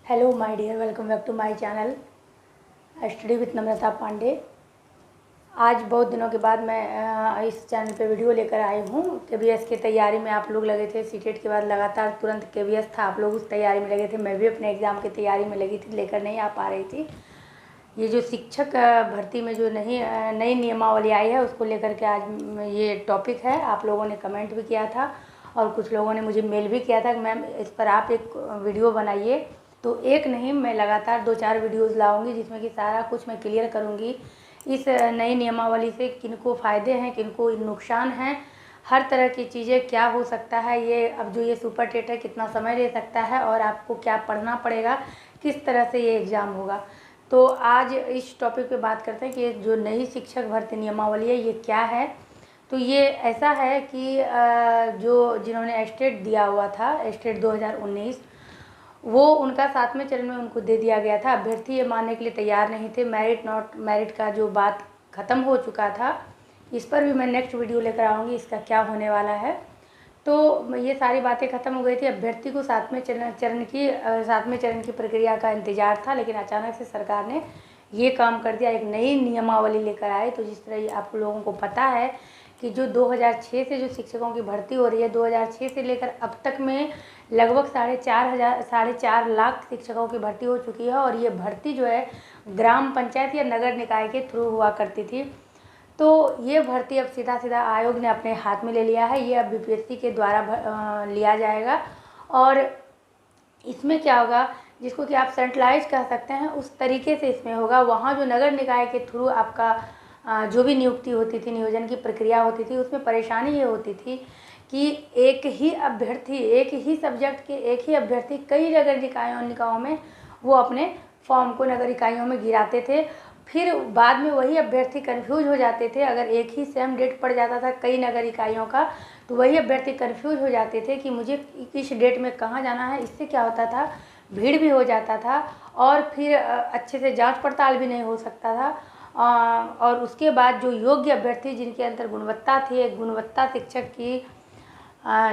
Hello my dear, welcome back to my channel study with Namrata Pandey. आज बहुत दिनों के बाद मैं इस चैनल पे वीडियो लेकर आई हूँ। केवीएस की तैयारी में आप लोग लगे थे, सीटेट के बाद लगातार तुरंत केवीएस था, आप लोग उस तैयारी में लगे थे। मैं भी अपने एग्ज़ाम की तैयारी में लगी थी, लेकर नहीं आ पा रही थी। ये जो शिक्षक भर्ती में जो नई नियमावली आई है, उसको लेकर के आज ये टॉपिक है। आप लोगों ने कमेंट भी किया था और कुछ लोगों ने मुझे मेल भी किया था कि मैम इस पर आप एक वीडियो बनाइए। तो एक नहीं, मैं लगातार 2-4 वीडियोज़ लाऊंगी जिसमें कि सारा कुछ मैं क्लियर करूंगी। इस नई नियमावली से किनको फ़ायदे हैं, किनको नुकसान हैं, हर तरह की चीज़ें, क्या हो सकता है ये अब जो ये सुपर टेट है कितना समय ले सकता है और आपको क्या पढ़ना पड़ेगा, किस तरह से ये एग्ज़ाम होगा। तो आज इस टॉपिक पे बात करते हैं कि जो नई शिक्षक भर्ती नियमावली है ये क्या है। तो ये ऐसा है कि जो जिन्होंने एस्टेट दिया हुआ था, एस्टेट 2019, वो उनका 7वें चरण में उनको दे दिया गया था। अभ्यर्थी ये मानने के लिए तैयार नहीं थे। मेरिट नॉट मेरिट का जो बात ख़त्म हो चुका था, इस पर भी मैं नेक्स्ट वीडियो लेकर आऊँगी, इसका क्या होने वाला है। तो ये सारी बातें ख़त्म हो गई थी। अभ्यर्थी को 7वें चरण की प्रक्रिया का इंतज़ार था, लेकिन अचानक से सरकार ने ये काम कर दिया, एक नई नियमावली लेकर आए। तो जिस तरह आप लोगों को पता है कि जो 2006 से जो शिक्षकों की भर्ती हो रही है, 2006 से लेकर अब तक में लगभग 4.5 लाख शिक्षकों की भर्ती हो चुकी है। और ये भर्ती जो है ग्राम पंचायत या नगर निकाय के थ्रू हुआ करती थी। तो ये भर्ती अब सीधा सीधा आयोग ने अपने हाथ में ले लिया है। ये अब बीपीएससी के द्वारा लिया जाएगा और इसमें क्या होगा, जिसको कि आप सेंट्रलाइज कह सकते हैं, उस तरीके से इसमें होगा। वहाँ जो नगर निकाय के थ्रू आपका जो भी नियुक्ति होती थी, नियोजन की प्रक्रिया होती थी, उसमें परेशानी ये होती थी कि एक ही अभ्यर्थी, एक ही सब्जेक्ट के एक ही अभ्यर्थी कई नगर निकायों में वो अपने फॉर्म को नगर इकाइयों में गिराते थे। फिर बाद में वही अभ्यर्थी कंफ्यूज हो जाते थे। अगर एक ही सेम डेट पड़ जाता था कई नगर इकाइयों का, तो वही अभ्यर्थी कंफ्यूज हो जाते थे कि मुझे किस डेट में कहाँ जाना है। इससे क्या होता था, भीड़ भी हो जाता था और फिर अच्छे से जांच पड़ताल भी नहीं हो सकता था। और उसके बाद जो योग्य अभ्यर्थी, जिनके अंदर गुणवत्ता थी, एक गुणवत्ता शिक्षक की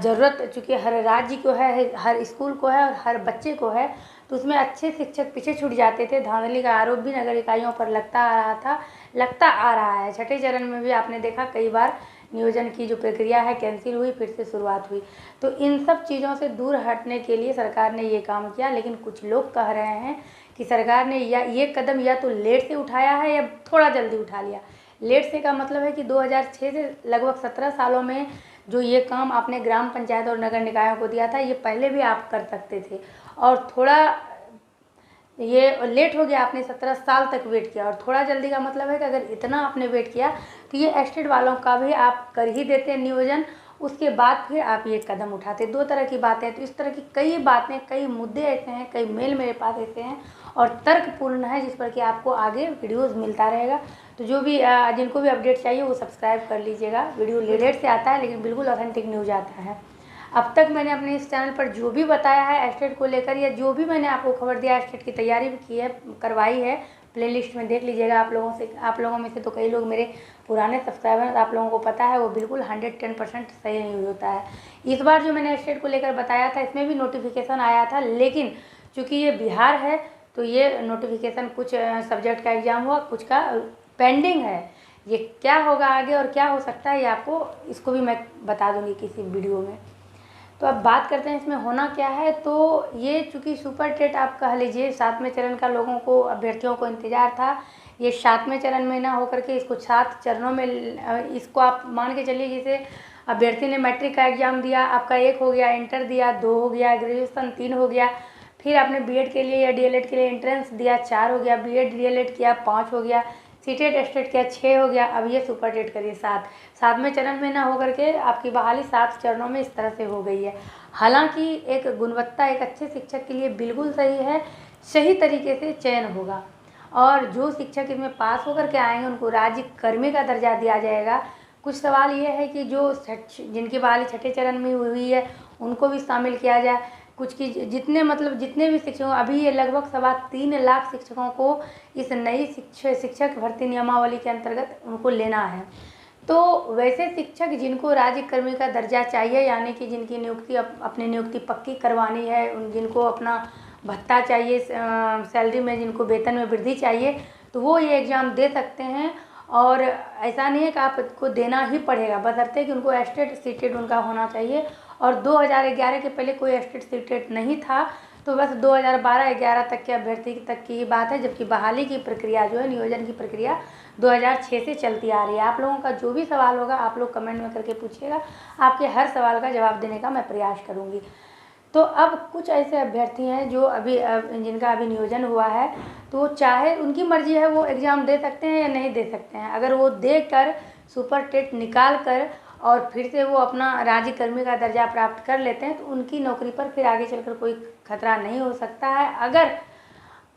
ज़रूरत, चूँकि हर राज्य को है, हर स्कूल को है और हर बच्चे को है, तो उसमें अच्छे शिक्षक पीछे छूट जाते थे। धांधली का आरोप भी नगर इकाइयों पर लगता आ रहा है। छठे चरण में भी आपने देखा कई बार नियोजन की जो प्रक्रिया है कैंसिल हुई, फिर से शुरुआत हुई। तो इन सब चीज़ों से दूर हटने के लिए सरकार ने ये काम किया। लेकिन कुछ लोग कह रहे हैं कि सरकार ने ये कदम या तो लेट से उठाया है या थोड़ा जल्दी उठा लिया। लेट से का मतलब है कि 2006 से लगभग 17 सालों में जो ये काम आपने ग्राम पंचायत और नगर निकायों को दिया था, ये पहले भी आप कर सकते थे। और थोड़ा ये लेट हो गया, आपने 17 साल तक वेट किया। और थोड़ा जल्दी का मतलब है कि अगर इतना आपने वेट किया तो ये एस्टेट वालों का भी आप कर ही देते नियोजन, उसके बाद फिर आप ये कदम उठाते। दो तरह की बातें हैं। तो इस तरह की कई बातें, कई मुद्दे ऐसे हैं, कई मेल मेरे पास ऐसे हैं और तर्कपूर्ण है, जिस पर कि आपको आगे वीडियोज़ मिलता रहेगा। तो जो भी जिनको भी अपडेट चाहिए वो सब्सक्राइब कर लीजिएगा। वीडियो लेट से आता है लेकिन बिल्कुल ऑथेंटिक न्यूज़ आता है। अब तक मैंने अपने इस चैनल पर जो भी बताया है एस्टेट को लेकर, या जो भी मैंने आपको खबर दिया, एस्टेट की तैयारी भी की है, करवाई है, प्लेलिस्ट में देख लीजिएगा। आप लोगों में से तो कई लोग मेरे पुराने सब्सक्राइबर, आप लोगों को पता है वो बिल्कुल 110% सही नहीं होता है। इस बार जो मैंने एस्टेट को लेकर बताया था, इसमें भी नोटिफिकेशन आया था, लेकिन चूँकि ये बिहार है तो ये नोटिफिकेशन कुछ सब्जेक्ट का एग्ज़ाम हुआ, कुछ का पेंडिंग है। ये क्या होगा आगे और क्या हो सकता है, ये आपको, इसको भी मैं बता दूंगी किसी वीडियो में। तो अब बात करते हैं इसमें होना क्या है। तो ये चूँकि सुपर टेट आप कह लीजिए, 7वें चरण का लोगों को, अभ्यर्थियों को इंतज़ार था। ये 7वें चरण में ना होकर के इसको 7 चरणों में, इसको आप मान के चलिए जैसे अभ्यर्थी ने मैट्रिक का एग्ज़ाम दिया, आपका 1 हो गया, इंटर दिया 2 हो गया, ग्रेजुएशन 3 हो गया, फिर आपने बीएड के लिए या डीएलएड के लिए एंट्रेंस दिया 4 हो गया, बीएड डीएलएड किया 5 हो गया, सीटेट एस्टेट किया 6 हो गया। अब ये सुपर टेट करिए 7वें चरण में ना होकर के आपकी बहाली 7 चरणों में इस तरह से हो गई है। हालांकि एक गुणवत्ता, एक अच्छे शिक्षक के लिए बिल्कुल सही है, सही तरीके से चयन होगा और जो शिक्षक इसमें पास होकर के आएंगे उनको राज्य कर्मी का दर्जा दिया जाएगा। कुछ सवाल ये है कि जो जिनकी बहाली छठे चरण में हुई है उनको भी शामिल किया जाए। कुछ की जितने भी शिक्षकों, अभी ये लगभग 3.25 लाख शिक्षकों को इस नई शिक्षक भर्ती नियमावली के अंतर्गत उनको लेना है। तो वैसे शिक्षक जिनको राज्य कर्मी का दर्जा चाहिए, यानी कि जिनकी नियुक्ति अपनी नियुक्ति पक्की करवानी है, जिनको अपना भत्ता चाहिए, सैलरी में जिनको वेतन में वृद्धि चाहिए, तो वो ये एग्ज़ाम दे सकते हैं। और ऐसा नहीं है कि आपको देना ही पड़ेगा, बशर्ते कि उनको एस्टेट सीटेड उनका होना चाहिए। और 2011 के पहले कोई एस्टेट सीटेड नहीं था, तो बस 2012-11 तक के अभ्यर्थी तक की ही बात है। जबकि बहाली की प्रक्रिया जो है, नियोजन की प्रक्रिया 2006 से चलती आ रही है। आप लोगों का जो भी सवाल होगा आप लोग कमेंट में करके पूछिएगा, आपके हर सवाल का जवाब देने का मैं प्रयास करूँगी। तो अब कुछ ऐसे अभ्यर्थी हैं जो अभी जिनका अभी नियोजन हुआ है, तो चाहे उनकी मर्जी है वो एग्ज़ाम दे सकते हैं या नहीं दे सकते हैं। अगर वो देकर सुपर टेट निकाल कर और फिर से वो अपना राज्यकर्मी का दर्जा प्राप्त कर लेते हैं, तो उनकी नौकरी पर फिर आगे चलकर कोई खतरा नहीं हो सकता है। अगर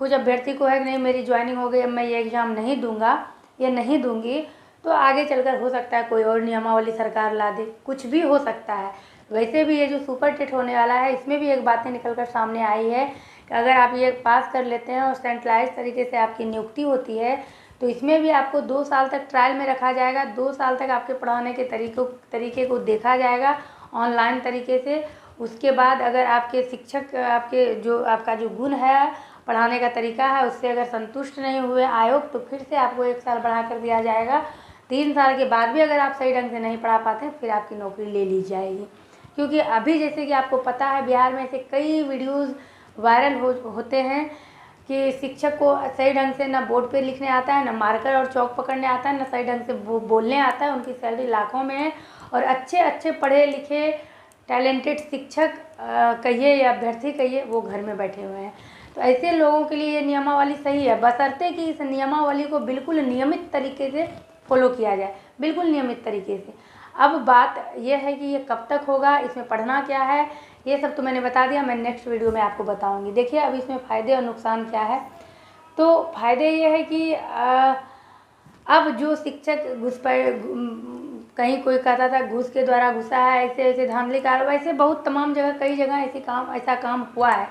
कुछ अभ्यर्थी को है कि नहीं मेरी ज्वाइनिंग हो गई, अब मैं ये एग्ज़ाम नहीं दूंगा या नहीं दूंगी, तो आगे चलकर हो सकता है कोई और नियमावली सरकार ला दे, कुछ भी हो सकता है। वैसे भी ये जो सुपर टेट होने वाला है, इसमें भी एक बातें निकल कर सामने आई है कि अगर आप ये पास कर लेते हैं और सेंट्रलाइज तरीके से आपकी नियुक्ति होती है, तो इसमें भी आपको 2 साल तक ट्रायल में रखा जाएगा। 2 साल तक आपके पढ़ाने के तरीके को देखा जाएगा ऑनलाइन तरीके से। उसके बाद अगर आपके शिक्षक आपका जो गुण है, पढ़ाने का तरीका है, उससे अगर संतुष्ट नहीं हुए आयोग, तो फिर से आपको 1 साल बढ़ा कर दिया जाएगा। 3 साल के बाद भी अगर आप सही ढंग से नहीं पढ़ा पाते फिर आपकी नौकरी ले ली जाएगी। क्योंकि अभी जैसे कि आपको पता है, बिहार में ऐसे कई वीडियोज़ वायरल होते हैं कि शिक्षक को सही ढंग से ना बोर्ड पे लिखने आता है, ना मार्कर और चौक पकड़ने आता है, ना सही ढंग से बोलने आता है। उनकी सैलरी लाखों में है और अच्छे पढ़े लिखे टैलेंटेड शिक्षक कहिए या अभ्यर्थी कहिए, वो घर में बैठे हुए हैं। तो ऐसे लोगों के लिए ये नियमावली सही है, बशर्ते कि इस नियमावली को बिल्कुल नियमित तरीके से फॉलो किया जाए, बिल्कुल नियमित तरीके से। अब बात यह है कि ये कब तक होगा, इसमें पढ़ना क्या है, ये सब तो मैंने बता दिया। मैं नेक्स्ट वीडियो में आपको बताऊंगी। देखिए अब इसमें फ़ायदे और नुकसान क्या है। तो फ़ायदे ये है कि अब जो शिक्षक कहीं कोई कहता था घूस के द्वारा घुसा है, ऐसे धांधली कार्रवाई, ऐसे बहुत तमाम जगह कई जगह ऐसा काम हुआ है।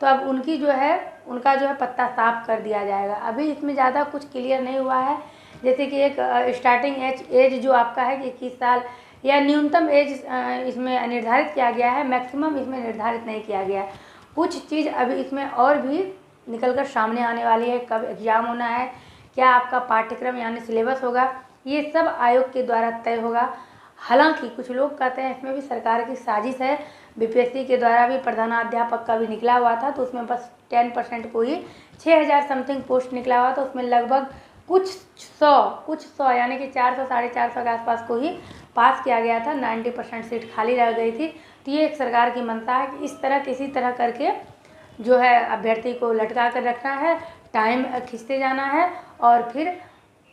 तो अब उनका जो है पत्ता साफ कर दिया जाएगा। अभी इसमें ज़्यादा कुछ क्लियर नहीं हुआ है। जैसे कि एक स्टार्टिंग एज जो आपका है कि 21 साल या न्यूनतम एज इसमें निर्धारित किया गया है, मैक्सिमम इसमें निर्धारित नहीं किया गया है। कुछ चीज़ अभी इसमें और भी निकल कर सामने आने वाली है। कब एग्ज़ाम होना है, क्या आपका पाठ्यक्रम यानी सिलेबस होगा, ये सब आयोग के द्वारा तय होगा। हालांकि कुछ लोग कहते हैं इसमें भी सरकार की साजिश है। बीपीएससी के द्वारा भी प्रधानाध्यापक का भी निकला हुआ था, तो उसमें बस 10% को ही 6000 समथिंग पोस्ट निकला हुआ था। उसमें लगभग कुछ सौ यानी कि 400-450 के आसपास को ही पास किया गया था। 90% सीट खाली रह गई थी। तो ये एक सरकार की मंशा है कि इस तरह किसी तरह करके जो है अभ्यर्थी को लटका कर रखना है, टाइम खींचते जाना है और फिर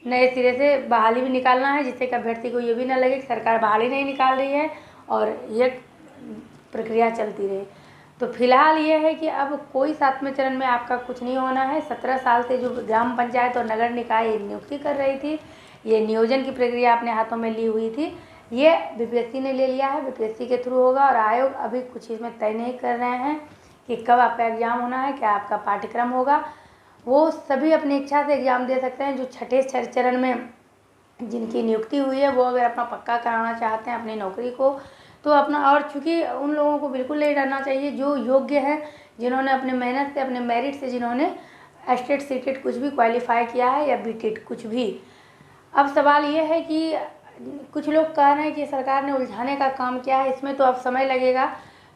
नए सिरे से बहाली भी निकालना है, जिससे कि अभ्यर्थी को ये भी ना लगे कि सरकार बहाली नहीं निकाल रही है और ये प्रक्रिया चलती रहे। तो फिलहाल ये है कि अब कोई 7वें चरण में आपका कुछ नहीं होना है। 17 साल से जो ग्राम पंचायत और नगर निकाय नियुक्ति कर रही थी, ये नियोजन की प्रक्रिया अपने हाथों में ली हुई थी, ये बीपीएससी ने ले लिया है, बीपीएससी के थ्रू होगा। और आयोग अभी कुछ इसमें तय नहीं कर रहे हैं कि कब आपका एग्ज़ाम होना है, क्या आपका पाठ्यक्रम होगा। वो सभी अपनी इच्छा से एग्ज़ाम दे सकते हैं। जो छठे चरण में जिनकी नियुक्ति हुई है, वो अगर अपना पक्का कराना चाहते हैं अपनी नौकरी को, तो अपना, और चूँकि उन लोगों को बिल्कुल नहीं डरना चाहिए जो योग्य है, जिन्होंने अपने मेहनत से, अपने मेरिट से, जिन्होंने एस्टेट सीटेट कुछ भी क्वालिफाई किया है या बीटेड कुछ भी। अब सवाल ये है कि कुछ लोग कह रहे हैं कि सरकार ने उलझाने का काम किया है, इसमें तो अब समय लगेगा।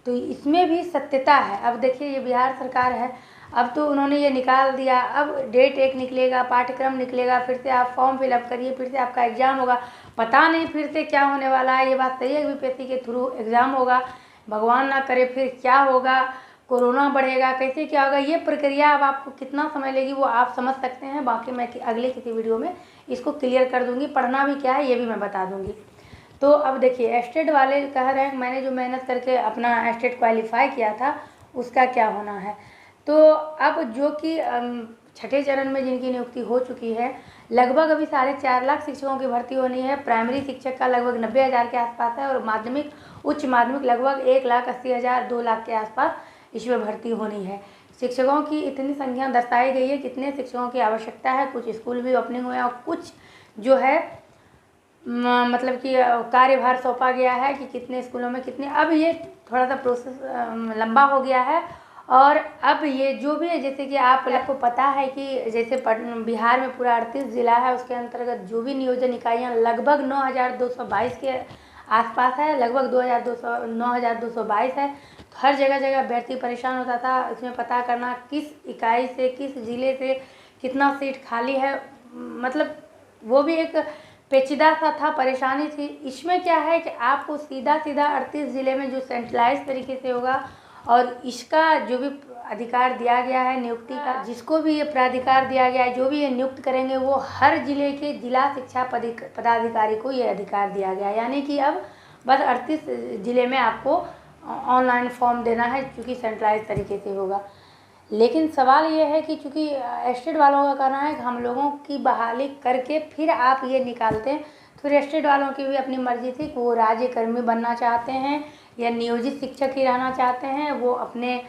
तो इसमें भी सत्यता है। अब देखिए ये बिहार सरकार है, अब तो उन्होंने ये निकाल दिया, अब डेट एक निकलेगा, पाठ्यक्रम निकलेगा, फिर से आप फॉर्म फिलअप करिए, फिर से आपका एग्ज़ाम होगा। पता नहीं फिर से क्या होने वाला है। ये बात सही है कि बीपीएससी के थ्रू एग्ज़ाम होगा, भगवान ना करे फिर क्या होगा, कोरोना बढ़ेगा, कैसे क्या होगा, ये प्रक्रिया अब आपको कितना समय लेगी वो आप समझ सकते हैं। बाकी मैं अगले किसी वीडियो में इसको क्लियर कर दूँगी। पढ़ना भी क्या है ये भी मैं बता दूँगी। तो अब देखिए एस्टेट वाले कह रहे हैं मैंने जो मेहनत करके अपना एस्टेट क्वालिफाई किया था उसका क्या होना है। तो अब जो कि छठे चरण में जिनकी नियुक्ति हो चुकी है, लगभग अभी 4.5 लाख शिक्षकों की भर्ती होनी है। प्राइमरी शिक्षक का लगभग 90,000 के आसपास है और माध्यमिक, उच्च माध्यमिक लगभग 1,80,000, 2 लाख के आसपास इसमें भर्ती होनी है। शिक्षकों की इतनी संख्या दर्शाई गई है, कितने शिक्षकों की आवश्यकता है। कुछ स्कूल भी ओपनिंग हुए हैं और कुछ जो है मतलब कि कार्यभार सौंपा गया है कि कितने स्कूलों में कितने। अब ये थोड़ा सा प्रोसेस लंबा हो गया है और अब ये जो भी है, जैसे कि आपको पता है कि जैसे बिहार में पूरा 38 ज़िला है, उसके अंतर्गत जो भी नियोजन इकाइयाँ लगभग 9222 के आसपास है, लगभग 9222 है। तो हर जगह जगह अभ्यर्थी परेशान होता था इसमें पता करना किस इकाई से, किस ज़िले से कितना सीट खाली है, मतलब वो भी एक पेचीदा सा था, परेशानी थी। इसमें क्या है कि आपको सीधा 38 ज़िले में जो सेंट्रलाइज तरीके से होगा, और इसका जो भी अधिकार दिया गया है नियुक्ति का, जिसको भी ये प्राधिकार दिया गया है, जो भी ये नियुक्त करेंगे, वो हर जिले के जिला शिक्षा पदाधिकारी को ये अधिकार दिया गया है। यानी कि अब बस 38 ज़िले में आपको ऑनलाइन फॉर्म देना है, क्योंकि सेंट्रलाइज तरीके से होगा। लेकिन सवाल ये है कि चूँकि एस्टेट वालों का कहना है कि हम लोगों की बहाली करके फिर आप ये निकालते हैं, फिर एस्टेट वालों की भी अपनी मर्जी थी कि वो राज्य कर्मी बनना चाहते हैं या नियोजित शिक्षक ही रहना चाहते हैं, वो अपने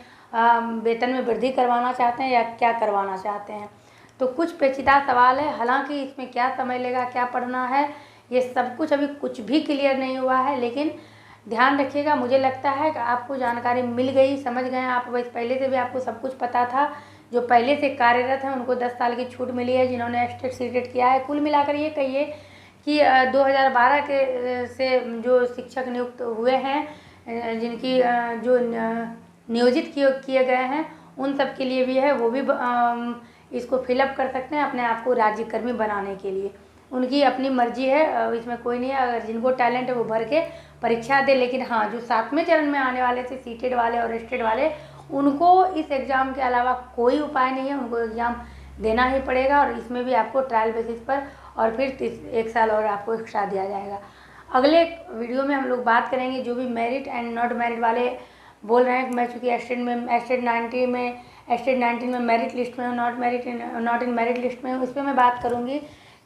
वेतन में वृद्धि करवाना चाहते हैं या क्या करवाना चाहते हैं। तो कुछ पेचीदा सवाल है, हालांकि इसमें क्या समय लेगा, क्या पढ़ना है, ये सब कुछ अभी कुछ भी क्लियर नहीं हुआ है। लेकिन ध्यान रखिएगा, मुझे लगता है कि आपको जानकारी मिल गई, समझ गए आप। वैसे पहले से भी आपको सब कुछ पता था। जो पहले से कार्यरत हैं उनको 10 साल की छूट मिली है, जिन्होंने एस्टेट सीटेट किया है। कुल मिलाकर ये कहिए कि 2012 के से जो शिक्षक नियुक्त हुए हैं, जिनकी जो नियोजित किए गए हैं, उन सब के लिए भी है, वो भी इसको फिलअप कर सकते हैं अपने आप को राज्यकर्मी बनाने के लिए। उनकी अपनी मर्जी है, इसमें कोई नहीं है। अगर जिनको टैलेंट है वो भर के परीक्षा दे। लेकिन हाँ, जो 7वें चरण में आने वाले थे सीटेड वाले और एस्टेट वाले, उनको इस एग्ज़ाम के अलावा कोई उपाय नहीं है, उनको एग्ज़ाम देना ही पड़ेगा। और इसमें भी आपको ट्रायल बेसिस पर और फिर 1 साल और आपको एक्स्ट्रा दिया जाएगा। अगले वीडियो में हम लोग बात करेंगे जो भी मेरिट एंड नॉट मेरिट वाले बोल रहे हैं कि मैं चूँकि एस्टेट 19 में मेरिट लिस्ट में हूँ, नॉट इन मेरिट लिस्ट में हूँ। इस पर मैं बात करूँगी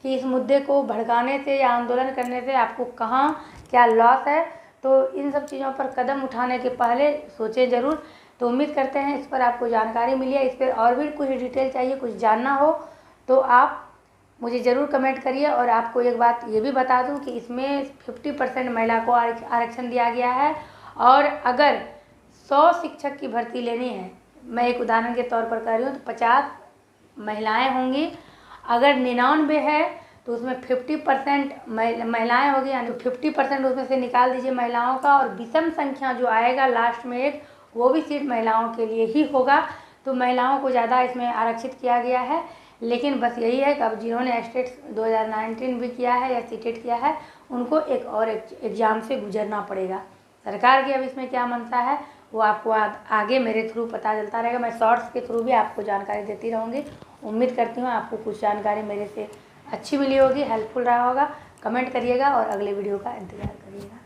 कि इस मुद्दे को भड़काने से या आंदोलन करने से आपको कहाँ क्या लॉस है। तो इन सब चीज़ों पर कदम उठाने के पहले सोचें ज़रूर। तो उम्मीद करते हैं इस पर आपको जानकारी मिली है। इस पर और भी कुछ डिटेल चाहिए, कुछ जानना हो तो आप मुझे ज़रूर कमेंट करिए। और आपको एक बात ये भी बता दूं कि इसमें 50% महिला को आरक्षण दिया गया है। और अगर 100 शिक्षक की भर्ती लेनी है, मैं एक उदाहरण के तौर पर कह रही हूँ, तो 50 महिलाएं होंगी। अगर 99 है तो उसमें 50% महिलाएं होगी, यानी 50% उसमें से निकाल दीजिए महिलाओं का, और विषम संख्या जो आएगा लास्ट में एक, वो भी सीट महिलाओं के लिए ही होगा। तो महिलाओं को ज़्यादा इसमें आरक्षित किया गया है। लेकिन बस यही है कि अब जिन्होंने एस्टेट 2019 भी किया है या सीटेट किया है, उनको एक और एग्ज़ाम से गुजरना पड़ेगा। सरकार की अब इसमें क्या मंशा है वो आपको आगे मेरे थ्रू पता चलता रहेगा। मैं शॉर्ट्स के थ्रू भी आपको जानकारी देती रहूँगी। उम्मीद करती हूँ आपको कुछ जानकारी मेरे से अच्छी मिली होगी, हेल्पफुल रहा होगा। कमेंट करिएगा और अगले वीडियो का इंतज़ार करिएगा।